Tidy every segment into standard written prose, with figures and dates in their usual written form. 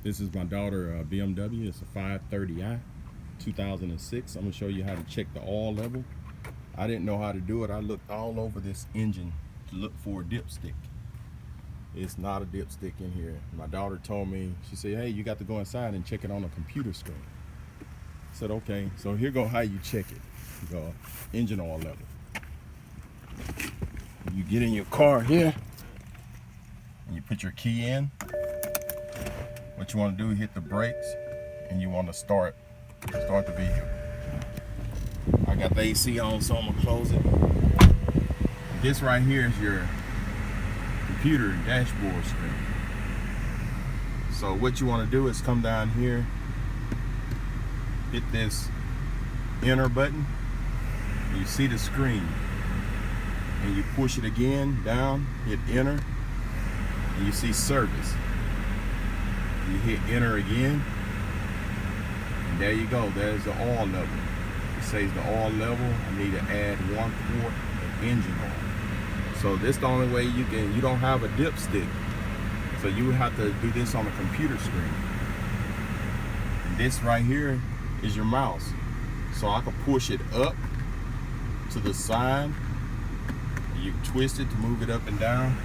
This is my daughter BMW. It's a 530i 2006. I'm gonna show you how to check the oil level. I didn't know how to do it. I looked all over this engine to look for a dipstick. It's not a dipstick in here. My daughter told me, she said, hey, you got to go inside and check it on a computer screen. I said, okay. So here go how you check it. The engine oil level. You get in your car here and you put your key in. What you want to do is hit the brakes and you want to start the vehicle. I got the AC on, so I'm gonna close it. This right here is your computer dashboard screen. So what you want to do is come down here, hit this enter button. You see the screen, and you push it again down, hit enter, and you see service. You hit enter again, and there you go. There's the oil level. It says the oil level. I need to add 1 quart of engine oil. So this is the only way you don't have a dipstick. So you would have to do this on a computer screen. And this right here is your mouse. So I can push it up to the side. You twist it to move it up and down.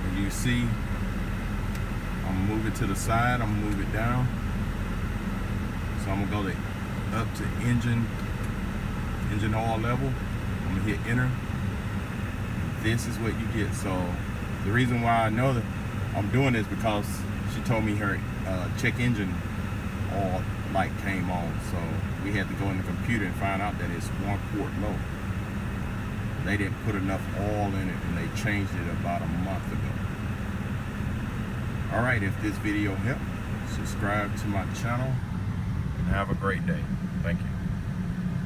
And you see, I'm gonna move it to the side, I'm gonna move it down. So I'm gonna go up to engine oil level. I'm gonna hit enter. This is what you get. So the reason why I know that I'm doing this because she told me her check engine oil light came on. So we had to go in the computer and find out that it's 1 quart low. They didn't put enough oil in it and they changed it about a month ago. All right, if this video helped, subscribe to my channel and have a great day. Thank you.